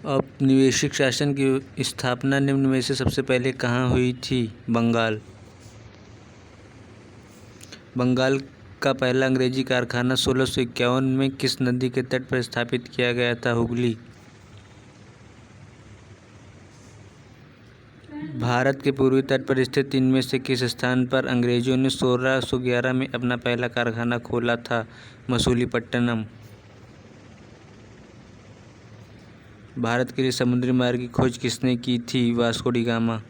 औपनिवेशिक शासन की स्थापना निम्न में से सबसे पहले कहाँ हुई थी? बंगाल। बंगाल का पहला अंग्रेजी कारखाना 1651 में किस नदी के तट पर स्थापित किया गया था? हुगली। भारत के पूर्वी तट पर स्थित इनमें से किस स्थान पर अंग्रेजों ने 1611 में अपना पहला कारखाना खोला था? मसूलीपट्टनम। भारत के लिए समुद्री मार्ग की खोज किसने की थी? Vasco D gamma.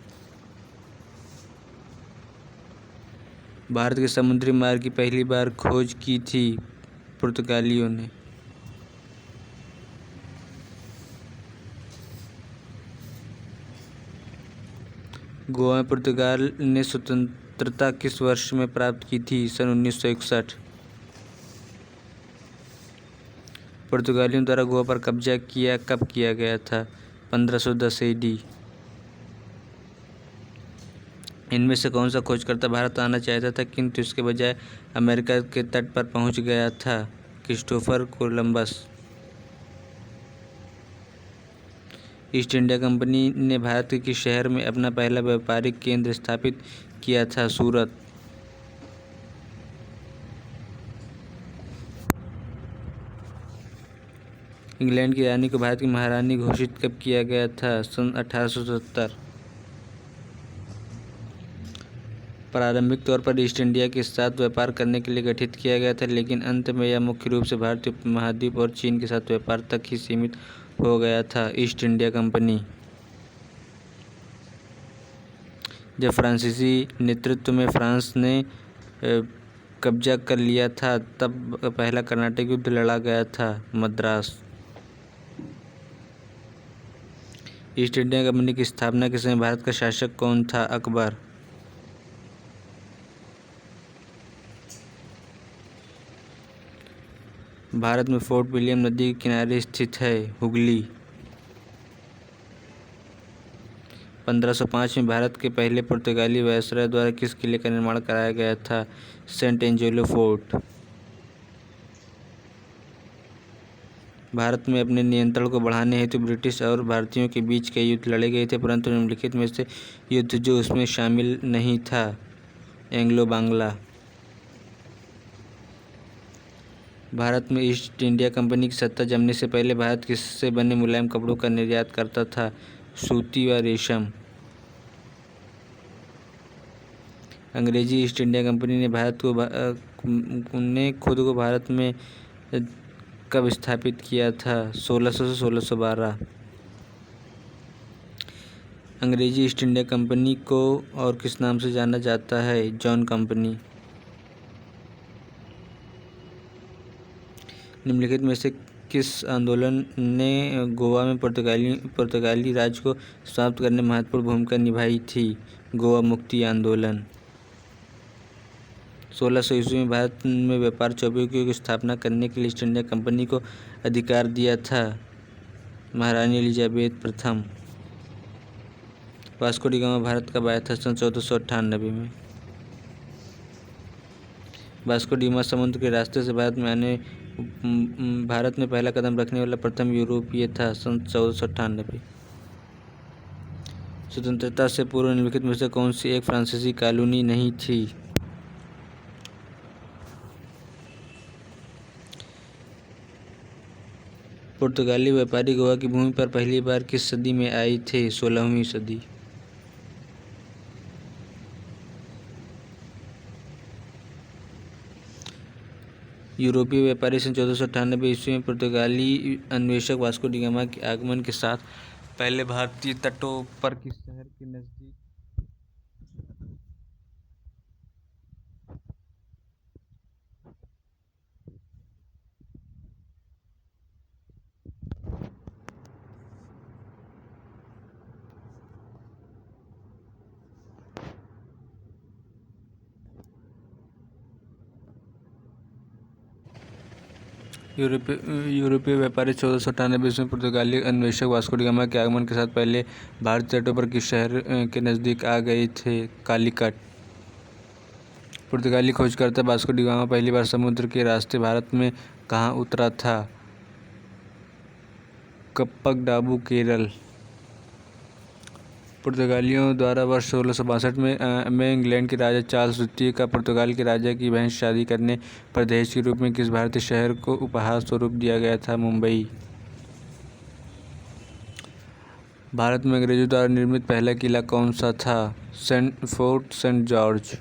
भारत के समुद्री मार्ग की पहली बार खोज की थी पुर्तगालियों ने। गोवा में पुर्तगाल ने स्वतंत्रता किस वर्ष में प्राप्त की थी? सन 1961। पुर्तगालियों द्वारा गोवा पर कब्जा कब किया गया था? 1510 AD। इनमें से कौन सा खोजकर्ता भारत आना चाहता था किंतु इसके बजाय अमेरिका के तट पर पहुंच गया था? Christopher Columbus. East India company ने भारत के किस शहर में अपना पहला व्यापारिक केंद्र स्थापित किया था? सूरत। इंग्लैंड की रानी को भारत की महारानी घोषित कब किया गया था? सन 1870। प्रारंभिक तौर पर ईस्ट इंडिया के साथ व्यापार करने के लिए गठित किया गया था, लेकिन अंत में यह मुख्य रूप से भारतीय उपमहाद्वीप और चीन के साथ व्यापार तक ही सीमित हो गया था। ईस्ट इंडिया कंपनी जब फ्रांसीसी नेतृत्व में फ्रांस ने कब्जा कर लिया था तब पहला कर्नाटक युद्ध लड़ा गया था। मद्रास। ईस्ट इंडिया कंपनी की स्थापना के समय भारत का शासक कौन था? अकबर। भारत में फोर्ट विलियम नदी के किनारे स्थित है? हुगली। 1505 में भारत के पहले पुर्तगाली वायसराय द्वारा किस किले का निर्माण कराया गया था? Saint Angelo fort. भारत में अपने नियंत्रण को बढ़ाने हेतु ब्रिटिश और भारतीयों के बीच कई युद्ध लड़े गए थे, परंतु निम्नलिखित में से युद्ध जो उसमें शामिल नहीं था? एंग्लो बांग्ला। भारत में ईस्ट इंडिया कंपनी की सत्ता जमने से पहले भारत किससे बने मुलायम कपड़ों का निर्यात करता था? सूती व रेशम। अंग्रेजी ईस्ट इंडिया कंपनी ने खुद को भारत में कब स्थापित किया था? 1600 से 1612। अंग्रेजी ईस्ट इंडिया कंपनी को और किस नाम से जाना जाता है? John company. निम्नलिखित में से किस आंदोलन ने गोवा में पुर्तगाली राज को समाप्त करने में महत्वपूर्ण भूमिका निभाई थी? गोवा मुक्ति आंदोलन। 1600 ईस्वी में भारत में व्यापार चौकियों की स्थापना करने के लिए ईस्ट इंडिया कंपनी को अधिकार दिया था महारानी एलिजाबेथ प्रथम। वास्को डी गामा भारत कब आया था? सन 1498 में। वास्को डी गामा समुद्र के रास्ते से भारत में पहला कदम रखने वाला प्रथम यूरोपीय था। सन 1498। स्वतंत्रता से पूर्व निम्नलिखित में से कौन सी एक फ्रांसीसी कॉलोनी नहीं थी? पुर्तगाली व्यापारी गोवा की भूमि पर पहली बार किस सदी में आए थे? 16वीं सदी। यूरोपीय व्यापारी सन 1498 ईस्वी में पुर्तगाली अन्वेषक वास्को डी गामा के आगमन के साथ पहले भारतीय तटों पर किस शहर के नजदीक यूरोपीय व्यापारी 1498 ईस्वी में पुर्तगाली अन्वेषक वास्को डी गामा के आगमन के साथ पहले भारतीय तटों पर किस शहर के नज़दीक आ गए थे? कालीकट। पुर्तगाली खोजकर्ता वास्को डी गामा पहली बार समुद्र के रास्ते भारत में कहाँ उतरा था? कप्पक-डाबू केरल। पुर्तगालियों द्वारा वर्ष 1662 में इंग्लैंड के राजा चार्ल्स द्वितीय का पुर्तगाल के राजा की बहन से शादी करने पर दहेज के रूप में किस भारतीय शहर को उपहार स्वरूप दिया गया था? मुंबई। भारत में अंग्रेजों द्वारा निर्मित पहला किला कौन सा था? Fort Saint George.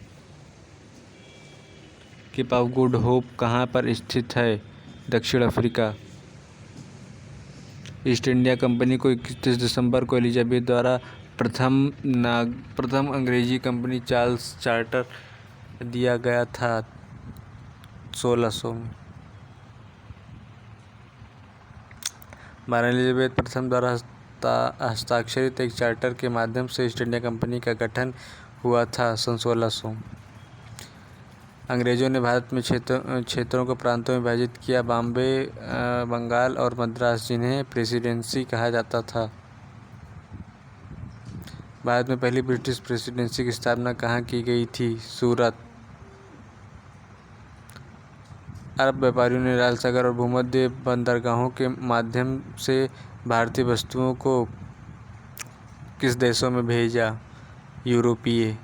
Cape of Good Hope कहाँ पर स्थित है? दक्षिण अफ्रीका। ईस्ट इंडिया कंपनी को 31 दिसंबर को एलिजाबेथ द्वारा प्रथम अंग्रेजी कंपनी चार्ल्स चार्टर दिया गया था 1600 में। महारानी एलिजाबेथ प्रथम द्वारा हस्ताक्षरित एक चार्टर के माध्यम से ईस्ट इंडिया कंपनी का गठन हुआ था सन 1600। अंग्रेजों ने भारत में क्षेत्रों को प्रांतों में विभाजित किया, बॉम्बे, बंगाल और मद्रास, जिन्हें प्रेसिडेंसी कहा जाता था। भारत में पहली ब्रिटिश प्रेसिडेंसी की स्थापना कहाँ की गई थी? सूरत। अरब व्यापारियों ने लाल सागर और भूमध्य बंदरगाहों के माध्यम से भारतीय वस्तुओं को किस देशों में भेजा? यूरोपीय।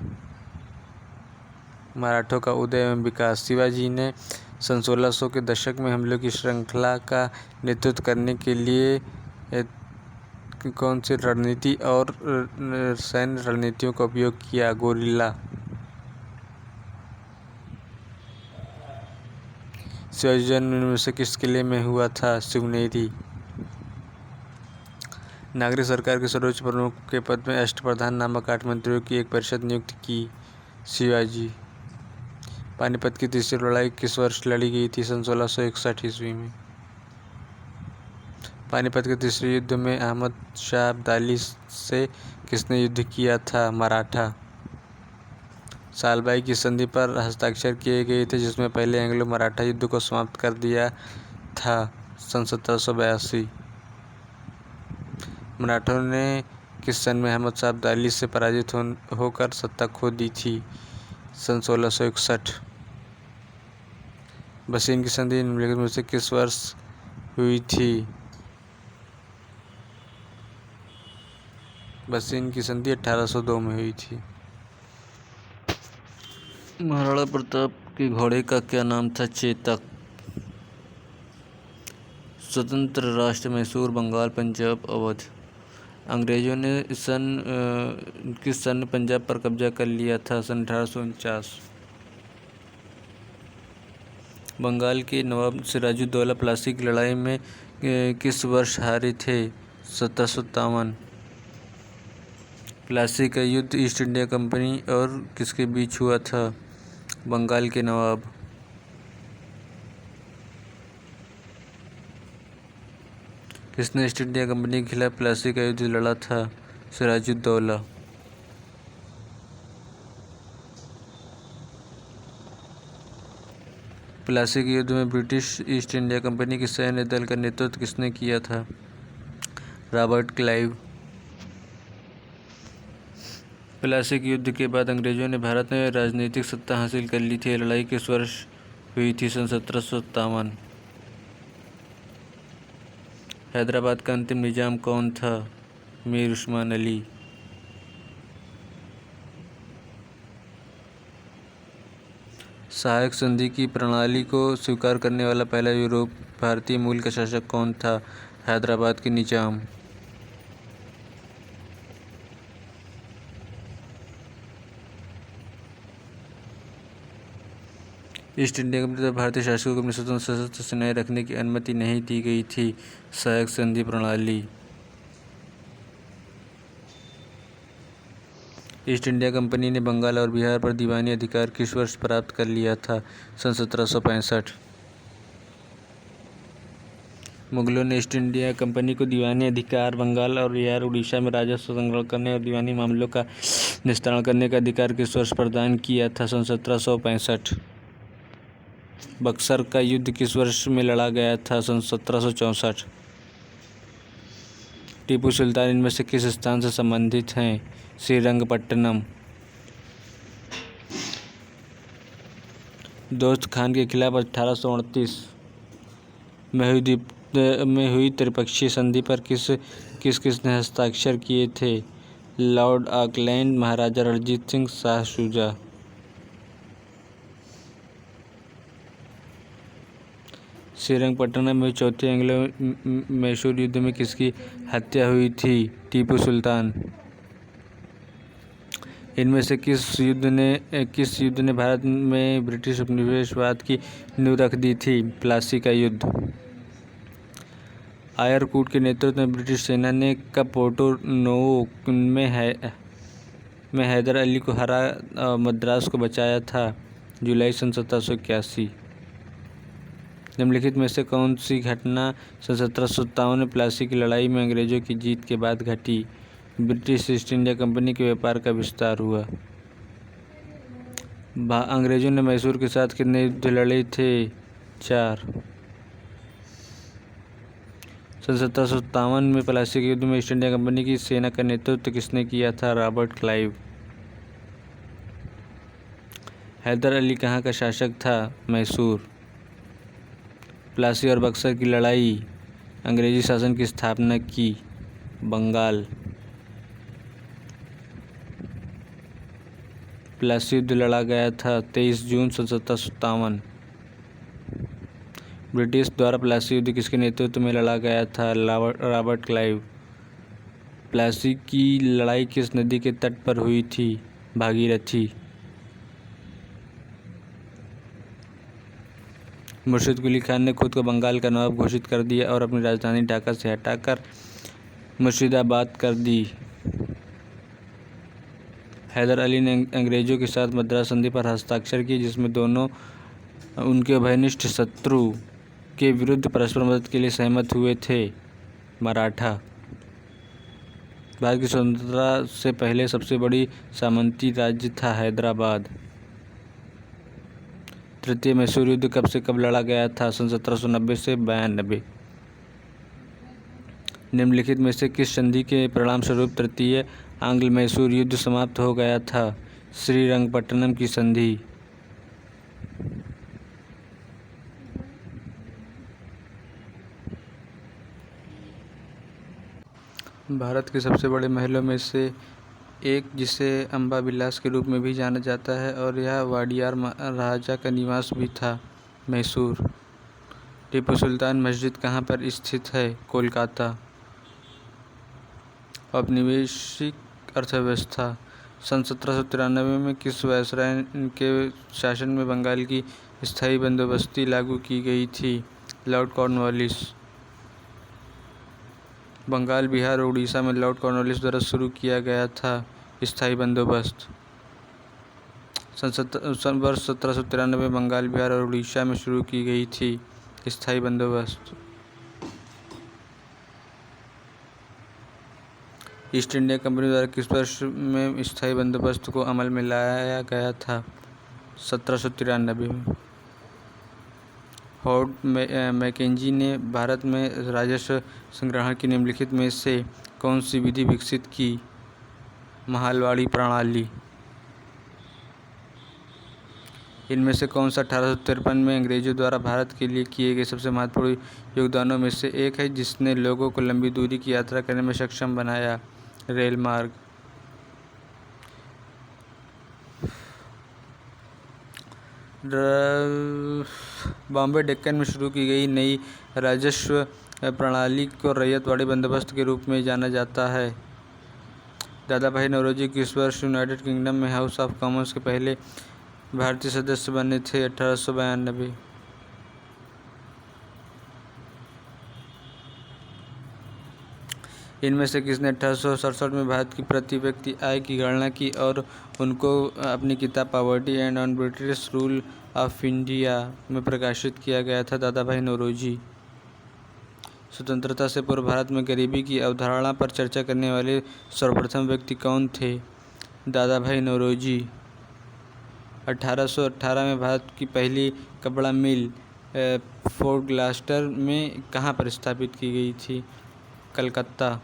मराठों का उदय एवं विकास। शिवाजी ने सन 1600 के दशक में हमलों की श्रृंखला का नेतृत्व करने के लिए कौन सी रणनीति और सैन्य रणनीतियों का उपयोग किया? गोरिल्ला। शिवाजी जन्म में से किस किले में हुआ था? शिवनेरी। नागरिक सरकार के सर्वोच्च प्रमुख के पद में अष्टप्रधान नामक 8 मंत्रियों की एक परिषद नियुक्त की? शिवाजी। पानीपत की तीसरी लड़ाई किस वर्ष लड़ी गई थी? सन 1661 ईस्वी में। पानीपत के तीसरे युद्ध में अहमद शाह अब्दाली से किसने युद्ध किया था? मराठा। सालबाई की संधि पर हस्ताक्षर किए गए थे जिसमें पहले एंग्लो मराठा युद्ध को समाप्त कर दिया था सन 1782। मराठों ने किस सन में अहमद शाह अब्दाली से पराजित होकर सत्ता खो दी थी? सन 1661। बसीन की संधि निम्नलिखित में से किस वर्ष हुई थी? बसीन की संधि 1802 में हुई थी। महाराणा प्रताप के घोड़े का क्या नाम था? चेतक। स्वतंत्र राष्ट्र मैसूर, बंगाल, पंजाब, अवध। अंग्रेजों ने किस सन पंजाब पर कब्जा कर लिया था? सन 1849। बंगाल के नवाब सिराजुद्दौला प्लासी की लड़ाई में किस वर्ष हारे थे? 1757। प्लासी का युद्ध ईस्ट इंडिया कंपनी और किसके बीच हुआ था? बंगाल के नवाब। किसने ईस्ट इंडिया कंपनी के खिलाफ प्लासी का युद्ध लड़ा था? सिराजुद्दौला। प्लासी के युद्ध में ब्रिटिश ईस्ट इंडिया कंपनी के सैन्य दल का नेतृत्व किसने किया था? Robert Clive. प्लासी के युद्ध के बाद अंग्रेजों ने भारत में राजनीतिक सत्ता हासिल कर ली थी। यह लड़ाई किस वर्ष हुई थी? सन 1757। हैदराबाद का अंतिम निजाम कौन था? मीर उस्मान अली। सहायक संधि की प्रणाली को स्वीकार करने वाला पहला भारतीय मूल का शासक कौन था? हैदराबाद के निजाम। ईस्ट इंडिया कंपनी द्वारा भारतीय शासकों को अपनी स्वतंत्र सशस्त्र सेनाएं रखने की अनुमति नहीं दी गई थी। सहायक संधि प्रणाली। ईस्ट इंडिया कंपनी ने बंगाल और बिहार पर दीवानी अधिकार किस वर्ष प्राप्त कर लिया था? सन 1765। मुगलों ने ईस्ट इंडिया कंपनी को दीवानी अधिकार बंगाल और बिहार, उड़ीसा में राजस्व संग्रह करने और दीवानी मामलों का निस्तारण करने का अधिकार किस वर्ष प्रदान किया था? सन 1765। बक्सर का युद्ध किस वर्ष में लड़ा गया था? सन 1764। टीपू सुल्तान इनमें से किस स्थान से संबंधित हैं? श्रीरंगपट्टनम। दोस्त खान के खिलाफ 1829 में हुई में हुई त्रिपक्षीय संधि पर किसने हस्ताक्षर किए थे? लॉर्ड ऑकलैंड, महाराजा रणजीत सिंह, शाह शुजा। श्रीरंगपट्टनम में चौथे एंग्लो मैसूर युद्ध में किसकी हत्या हुई थी? टीपू सुल्तान। इनमें से किस युद्ध ने भारत में ब्रिटिश उपनिवेशवाद की नींव रख दी थी? प्लासी का युद्ध। आयरकूट के नेतृत्व में ब्रिटिश सेना ने कब पोर्टो नोवो में हैदर अली को हरा मद्रास को बचाया था? जुलाई सन 1781। निम्नलिखित में से कौन सी घटना सन 1757 में प्लासी की लड़ाई में अंग्रेजों की जीत के बाद घटी? ब्रिटिश ईस्ट इंडिया कंपनी के व्यापार का विस्तार हुआ। अंग्रेजों ने मैसूर के साथ कितने युद्ध लड़े थे? 4। सन 1757 में प्लासी के युद्ध में ईस्ट इंडिया कंपनी की सेना का नेतृत्व किसने किया था? Robert Clive. हैदर अली कहाँ का शासक था? मैसूर। प्लासी और बक्सर की लड़ाई अंग्रेजी शासन की स्थापना की? बंगाल। प्लासी युद्ध लड़ा गया था 23 जून सन 1757। ब्रिटिश द्वारा प्लासी युद्ध किसके नेतृत्व में लड़ा गया था? Robert Clive. प्लासी की लड़ाई किस नदी के तट पर हुई थी? भागीरथी। मुर्शिद कुली खान ने खुद को बंगाल का नवाब घोषित कर दिया और अपनी राजधानी ढाका से हटाकर मुर्शिदाबाद कर दी। हैदर अली ने अंग्रेजों के साथ मद्रास संधि पर हस्ताक्षर किए, जिसमें दोनों उनके भयनिष्ठ शत्रु के विरुद्ध परस्पर मदद के लिए सहमत हुए थे। मराठा। भारत की स्वतंत्रता से पहले सबसे बड़ी सामंती राज्य था हैदराबाद। तृतीय मैसूर युद्ध कब से कब लड़ा गया था? सन 1790 से 92। निम्नलिखित में से किस संधि के परिणाम स्वरूप तृतीय आंग्ल मैसूर युद्ध समाप्त हो गया था? श्रीरंगपट्टनम की संधि। भारत के सबसे बड़े महलों में से एक, जिसे अम्बा विलास के रूप में भी जाना जाता है, और यह वाडियार राजा का निवास भी था, मैसूर। टीपू सुल्तान मस्जिद कहाँ पर स्थित है? कोलकाता। औपनिवेशिक अर्थव्यवस्था। सन 1793 में किस वायसराय के शासन में बंगाल की स्थायी बंदोबस्ती लागू की गई थी? Lord Cornwallis. बंगाल, बिहार और उड़ीसा में लॉर्ड कॉर्नवालिस द्वारा शुरू किया गया था स्थायी बंदोबस्त। सन वर्ष 1793 में बंगाल, बिहार और उड़ीसा में शुरू की गई थी स्थायी बंदोबस्त। ईस्ट इंडिया कंपनी द्वारा किस वर्ष में स्थायी बंदोबस्त को अमल में लाया गया था? 1793 में। हॉवर्ड मैकेंजी ने भारत में राजस्व संग्रहण की निम्नलिखित में से कौन सी विधि विकसित की? महालवाड़ी प्रणाली। इनमें से कौन सा 1853 में अंग्रेजों द्वारा भारत के लिए किए गए सबसे महत्वपूर्ण योगदानों में से एक है, जिसने लोगों को लंबी दूरी की यात्रा करने में सक्षम बनाया? रेल मार्ग। बॉम्बे डेक्कन में शुरू की गई नई राजस्व प्रणाली को रैयतवाड़ी बंदोबस्त के रूप में जाना जाता है। दादा भाई नौरोजी किस वर्ष यूनाइटेड किंगडम में हाउस ऑफ कॉमन्स के पहले भारतीय सदस्य बने थे? 1892। इनमें से किसने 1867 में भारत की प्रति व्यक्ति आय की गणना की और उनको अपनी किताब poverty and on British rule of India में प्रकाशित किया गया था? दादा भाई नौरोजी। स्वतंत्रता से पूर्व भारत में गरीबी की अवधारणा पर चर्चा करने वाले सर्वप्रथम व्यक्ति कौन थे? दादा भाई नौरोजी। 1818 में भारत की पहली कपड़ा मिल फोर्ट ग्लास्टर में कहाँ पर स्थापित की गई थी? कलकत्ता।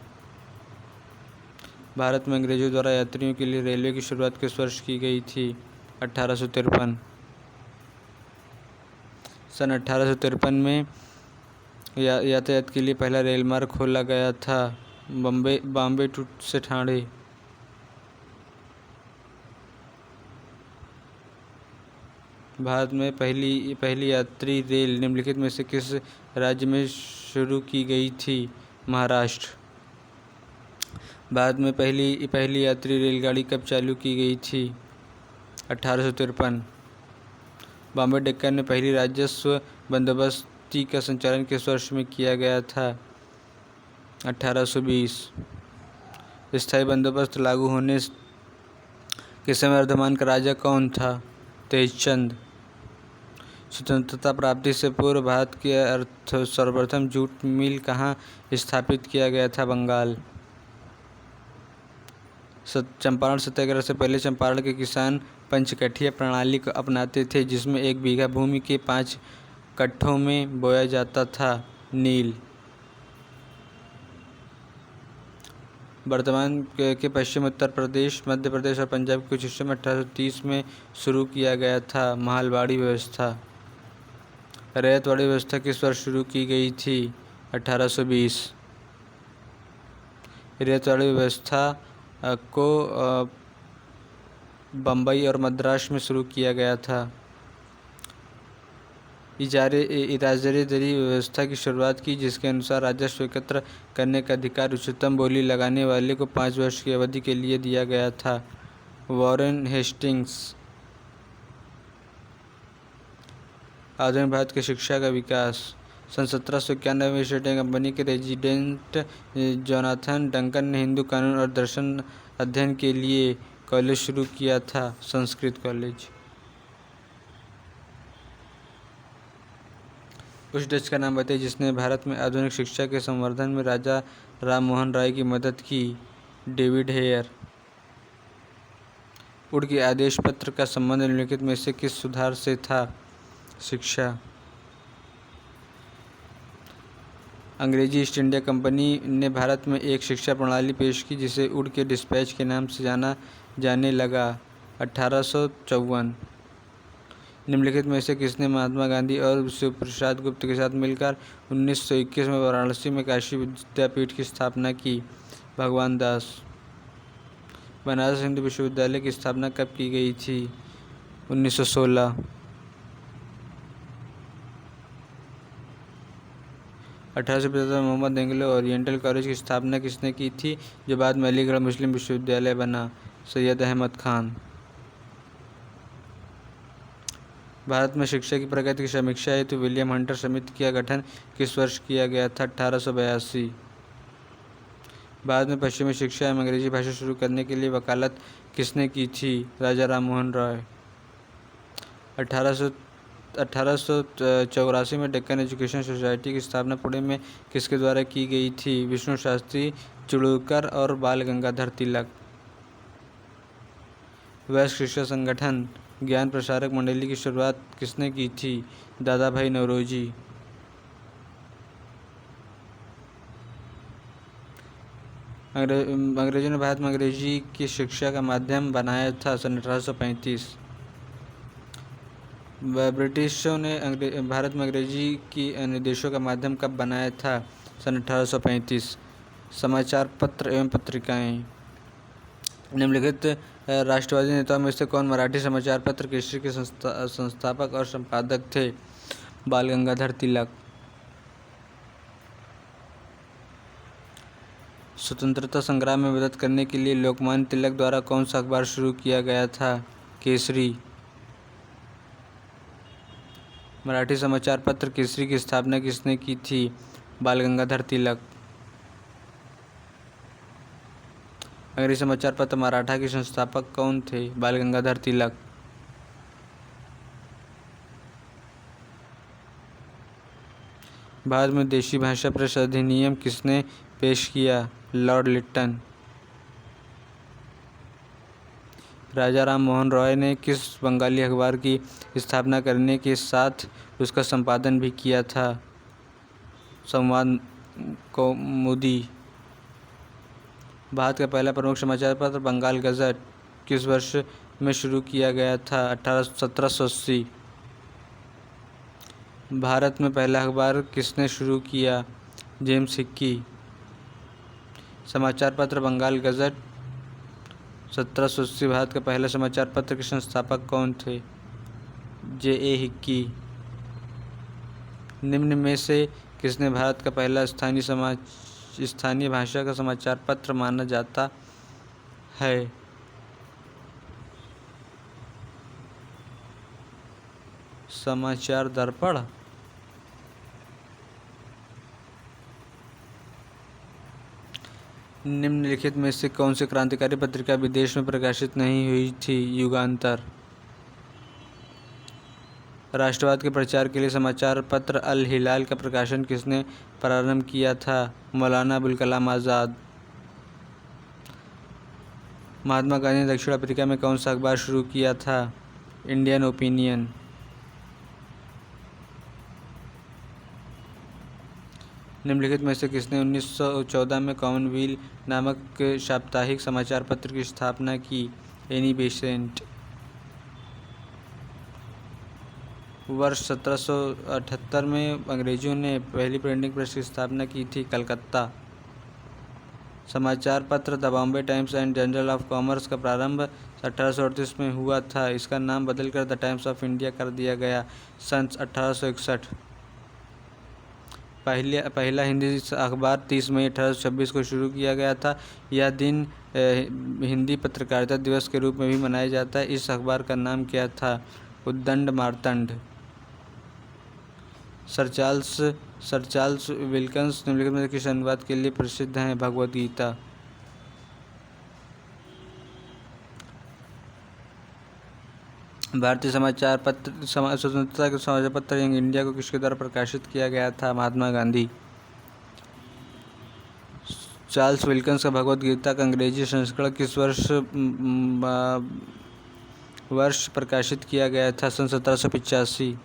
भारत में अंग्रेजों द्वारा यात्रियों के लिए रेलवे की शुरुआत किस वर्ष की गई थी? 1853। सन 1853 में यातायात के लिए पहला रेल मार्ग खोला गया था, बॉम्बे टू से ठाणे। भारत में पहली यात्री रेल निम्नलिखित में से किस राज्य में शुरू की गई थी? महाराष्ट्र। भारत में पहली यात्री रेलगाड़ी कब चालू की गई थी? 1853। बॉम्बे डेक्कन में पहली राजस्व बंदोबस्ती का संचालन किस वर्ष में किया गया था? 1820। स्थायी बंदोबस्त लागू होने के समय वर्धमान का राजा कौन था? तेजचंद। स्वतंत्रता प्राप्ति से पूर्व भारत के सर्वप्रथम जूट मिल कहाँ स्थापित किया गया था? बंगाल। चंपारण सत्याग्रह से पहले चंपारण के किसान पंचकठिया प्रणाली को अपनाते थे, जिसमें 1 बीघा भूमि के 5 कट्ठों में बोया जाता था। नील। वर्तमान के पश्चिम उत्तर प्रदेश, मध्य प्रदेश और पंजाब के कुछ हिस्सों में 1830 में शुरू किया गया था मालवाड़ी व्यवस्था। रैयतवाड़ी व्यवस्था किस वर्ष शुरू की गई थी? 1820। रैयतवाड़ी व्यवस्था को बम्बई और मद्रास में शुरू किया गया था। इजारेदारी व्यवस्था की शुरुआत की, जिसके अनुसार राजस्व एकत्र करने का अधिकार उच्चतम बोली लगाने वाले को 5 वर्ष की अवधि के लिए दिया गया था। Warren Hastings. आधुनिक भारत की शिक्षा का विकास। सन 1791 में ईस्ट इंडिया कंपनी के रेजिडेंट जोनाथन डंकन ने हिंदू कानून और दर्शन अध्ययन के लिए कॉलेज शुरू किया था, संस्कृत कॉलेज। उस डच का नाम बताइए जिसने भारत में आधुनिक शिक्षा के संवर्धन में राजा राम मोहन राय की मदद की? David Hare. वुड के आदेश पत्र का संबंध निम्नलिखित में से किस सुधार से था? शिक्षा। अंग्रेजी ईस्ट इंडिया कंपनी ने भारत में एक शिक्षा प्रणाली पेश की, जिसे वुड के डिस्पैच के नाम से जाना जाने लगा। 1854। निम्नलिखित में से किसने महात्मा गांधी और शिवप्रसाद गुप्त के साथ मिलकर 1921 में वाराणसी में काशी विद्यापीठ की स्थापना की? भगवान दास। बनारस हिंदू विश्वविद्यालय की स्थापना कब की गई थी? 1916। 1875 में मोहम्मद एंग्लो ओरिएंटल कॉलेज की स्थापना किसने की थी, जो बाद में अलीगढ़ मुस्लिम विश्वविद्यालय बना? सैयद अहमद खान। भारत में शिक्षा की प्रगति की समीक्षा हेतु विलियम हंटर समिति का गठन किस वर्ष किया गया था? 1882। भारत में पश्चिमी शिक्षा एवं अंग्रेजी भाषा शुरू करने के लिए वकालत किसने की थी? राजा राम मोहन राय। 1884 में डेक्कन एजुकेशन सोसाइटी की स्थापना पुणे में किसके द्वारा की गई थी? विष्णु शास्त्री चिड़ूरकर और बाल गंगाधर तिलक। वैश्विक शिक्षा संगठन ज्ञान प्रसारक मंडली की शुरुआत किसने की थी? दादा भाई नौरोजी। अंग्रेजों ने भारत में अंग्रेजी की शिक्षा का माध्यम बनाया था, सन 1835। ब्रिटिशों ने भारत में अंग्रेजी की निर्देशों का माध्यम कब बनाया था? सन 1835। समाचार पत्र एवं पत्रिकाएं। निम्नलिखित राष्ट्रवादी नेताओं में से कौन मराठी समाचार पत्र केसरी के संस्थापक और संपादक थे? बाल गंगाधर तिलक। स्वतंत्रता संग्राम में मदद करने के लिए लोकमान्य तिलक द्वारा कौन सा अखबार शुरू किया गया था? केसरी। मराठी समाचार पत्र केसरी की स्थापना किसने की थी? बाल गंगाधर तिलक। अंग्रेजी समाचार पत्र मराठा के संस्थापक कौन थे? बाल गंगाधर तिलक। भारत में देशी भाषा प्रेस अधिनियम किसने पेश किया? Lord Lytton. राजा राम मोहन रॉय ने किस बंगाली अखबार की स्थापना करने के साथ उसका संपादन भी किया था? संवाद कौमुदी। भारत का पहला प्रमुख समाचार पत्र बंगाल गजट किस वर्ष में शुरू किया गया था? 1780। भारत में पहला अखबार किसने शुरू किया? James Hickey. समाचार पत्र बंगाल गज़ट 1780। भारत का पहला समाचार पत्र के संस्थापक कौन थे? J.A. हिक्की। निम्न में से किसने भारत का पहला स्थानीय भाषा का समाचार पत्र माना जाता है? समाचार दर्पण। निम्नलिखित में से कौन सी क्रांतिकारी पत्रिका विदेश में प्रकाशित नहीं हुई थी? युगांतर। राष्ट्रवाद के प्रचार के लिए समाचार पत्र अल हिलाल का प्रकाशन किसने प्रारंभ किया था? मौलाना अबुल कलाम आज़ाद। महात्मा गांधी ने दक्षिण अफ्रीका में कौन सा अखबार शुरू किया था? Indian opinion. निम्नलिखित में से किसने 1914 में कॉमनवेल्थ नामक साप्ताहिक समाचार पत्र की स्थापना की? Annie Besant. वर्ष 1778 में अंग्रेजों ने पहली प्रिंटिंग प्रेस की स्थापना की थी, कलकत्ता। समाचार पत्र the Bombay times and journal of commerce का प्रारंभ 1838 में हुआ था। इसका नाम बदलकर द टाइम्स ऑफ इंडिया कर दिया गया सन 1861। पहला हिंदी अखबार 30 मई 1826 को शुरू किया गया था। यह दिन हिंदी पत्रकारिता दिवस के रूप में भी मनाया जाता है। इस अखबार का नाम क्या था? उद्दंड मार्तंड। सर चार्ल्स विल्किंस निम्नलिखित में किस अनुवाद के लिए प्रसिद्ध हैं? भगवद गीता। भारतीय समाचार पत्र स्वतंत्रता के समाचार पत्र यंग इंडिया को किसके द्वारा प्रकाशित किया गया था? महात्मा गांधी। चार्ल्स विल्किंस का भगवद गीता का अंग्रेजी संस्करण किस वर्ष प्रकाशित किया गया था? सन 1785।